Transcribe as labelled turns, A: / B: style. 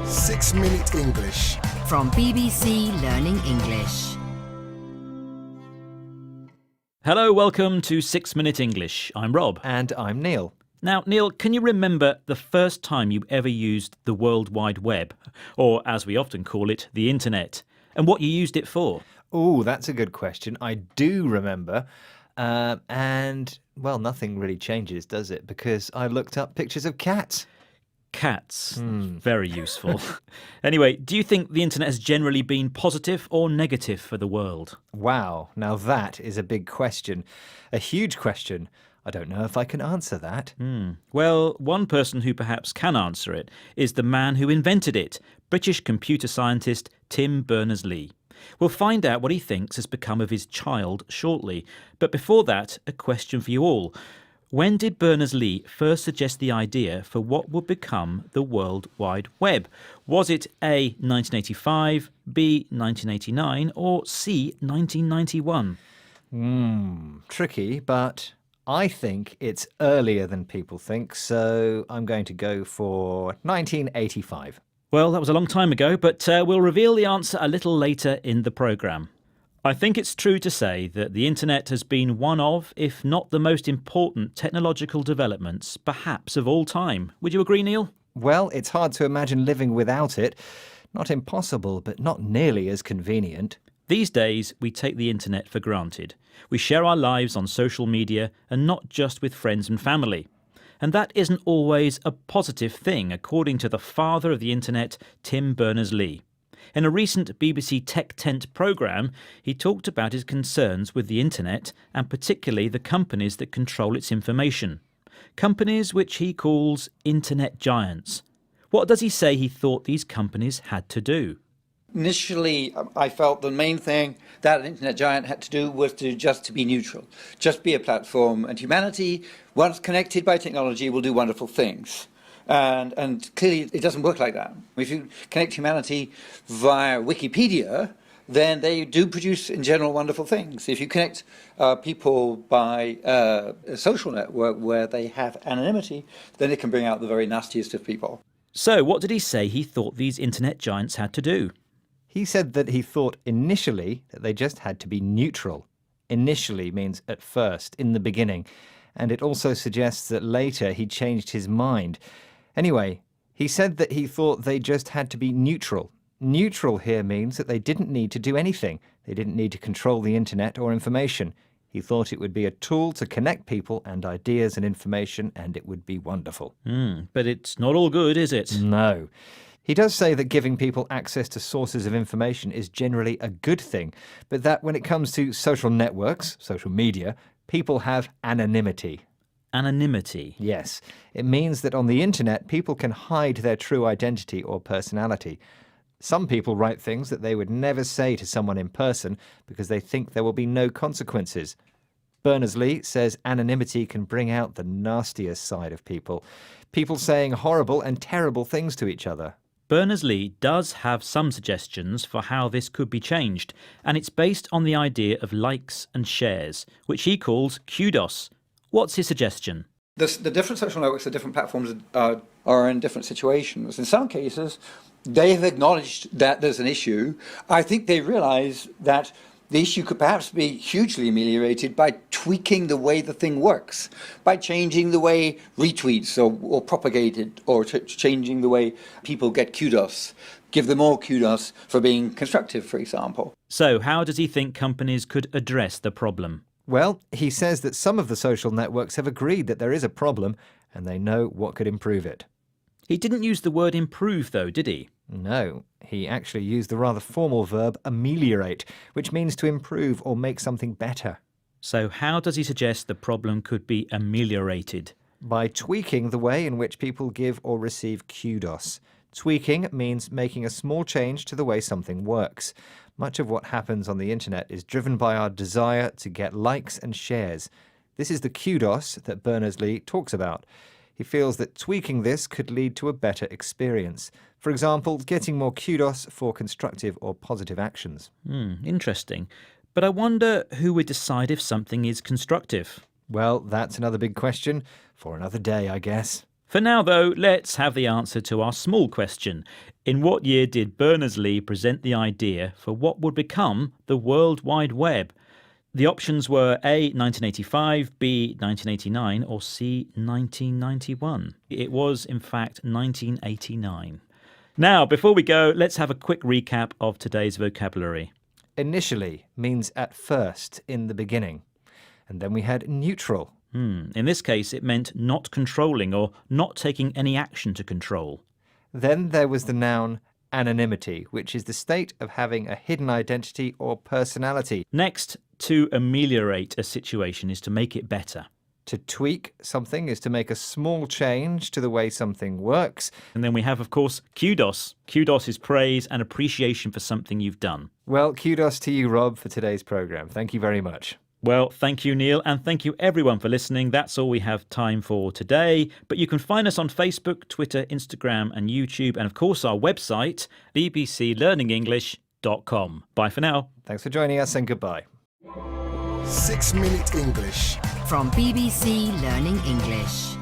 A: 6-Minute English.
B: From BBC Learning English.
C: Hello, welcome to 6-Minute English. I'm Rob.
D: And I'm Neil.
C: Now, Neil, can you remember the first time you ever used the World Wide Web, or as we often call it, the Internet, and what you used it for?
D: Oh, that's a good question. I do remember. And, well, nothing really changes, does it? Because I looked up pictures of cats.
C: Cats. Very useful. Anyway, do you think the Internet has generally been positive or negative for the world?
D: Wow, now that is a big question. A huge question. I don't know if I can answer that.
C: Well, one person who perhaps can answer it is the man who invented it, British computer scientist Tim Berners-Lee. We'll find out what he thinks has become of his child shortly. But before that, a question for you all. When did Berners-Lee first suggest the idea for what would become the World Wide Web? Was it A, 1985, B, 1989, or C, 1991?
D: Tricky, but I think it's earlier than people think, so I'm going to go for 1985.
C: Well, that was a long time ago, but we'll reveal the answer a little later in the programme. I think it's true to say that the Internet has been one of, if not the most important technological developments, perhaps of all time. Would you agree, Neil?
D: Well, it's hard to imagine living without it. Not impossible, but not nearly as convenient.
C: These days, we take the Internet for granted. We share our lives on social media and not just with friends and family. And that isn't always a positive thing, according to the father of the Internet, Tim Berners-Lee. In a recent BBC Tech Tent programme, he talked about his concerns with the Internet and particularly the companies that control its information. Companies which he calls Internet giants. What does he say he thought these companies had to do?
E: Initially, I felt the main thing that an internet giant had to do was to be neutral, just be a platform, and humanity, once connected by technology, will do wonderful things. And clearly, it doesn't work like that. If you connect humanity via Wikipedia, then they do produce, in general, wonderful things. If you connect people by a social network where they have anonymity, then it can bring out the very nastiest of people.
C: So, what did he say he thought these internet giants had to do?
D: He said that he thought initially that they just had to be neutral. Initially means at first, in the beginning. And it also suggests that later he changed his mind. Anyway, he said that he thought they just had to be neutral. Neutral here means that they didn't need to do anything. They didn't need to control the internet or information. He thought it would be a tool to connect people and ideas and information, and it would be wonderful.
C: But it's not all good, is it?
D: No. He does say that giving people access to sources of information is generally a good thing, but that when it comes to social networks, social media, people have anonymity.
C: Anonymity?
D: Yes. It means that on the internet, people can hide their true identity or personality. Some people write things that they would never say to someone in person because they think there will be no consequences. Berners-Lee says anonymity can bring out the nastiest side of people. People saying horrible and terrible things to each other.
C: Berners-Lee does have some suggestions for how this could be changed, and it's based on the idea of likes and shares, which he calls kudos. What's his suggestion?
E: The different social networks, the different platforms are in different situations. In some cases, they have acknowledged that there's an issue. I think they realize that the issue could perhaps be hugely ameliorated by tweaking the way the thing works, by changing the way retweets or propagated, or changing the way people get kudos. Give them more kudos for being constructive, for example.
C: So how does he think companies could address the problem?
D: Well, he says that some of the social networks have agreed that there is a problem and they know what could improve it.
C: He didn't use the word improve, though, did he?
D: No, he actually used the rather formal verb ameliorate, which means to improve or make something better.
C: So how does he suggest the problem could be ameliorated?
D: By tweaking the way in which people give or receive kudos. Tweaking means making a small change to the way something works. Much of what happens on the internet is driven by our desire to get likes and shares. This is the kudos that Berners-Lee talks about. He feels that tweaking this could lead to a better experience. For example, getting more kudos for constructive or positive actions.
C: Interesting. But I wonder who would decide if something is constructive.
D: Well, that's another big question for another day, I guess.
C: For now, though, let's have the answer to our small question. In what year did Berners-Lee present the idea for what would become the World Wide Web? The options were A, 1985, B, 1989, or C, 1991. It was, in fact, 1989. Now, before we go, let's have a quick recap of today's vocabulary.
D: Initially means at first, in the beginning. And then we had neutral.
C: In this case, it meant not controlling or not taking any action to control.
D: Then there was the noun anonymity, which is the state of having a hidden identity or personality.
C: Next, to ameliorate a situation is to make it better.
D: To tweak something is to make a small change to the way something works.
C: And then we have, of course, kudos. Kudos is praise and appreciation for something you've done.
D: Well, kudos to you, Rob, for today's programme. Thank you very much.
C: Well, thank you, Neil, and thank you everyone for listening. That's all we have time for today. But you can find us on Facebook, Twitter, Instagram and YouTube, and of course our website, bbclearningenglish.com. Bye for now.
D: Thanks for joining us and goodbye.
A: 6 Minute English.
B: From BBC Learning English.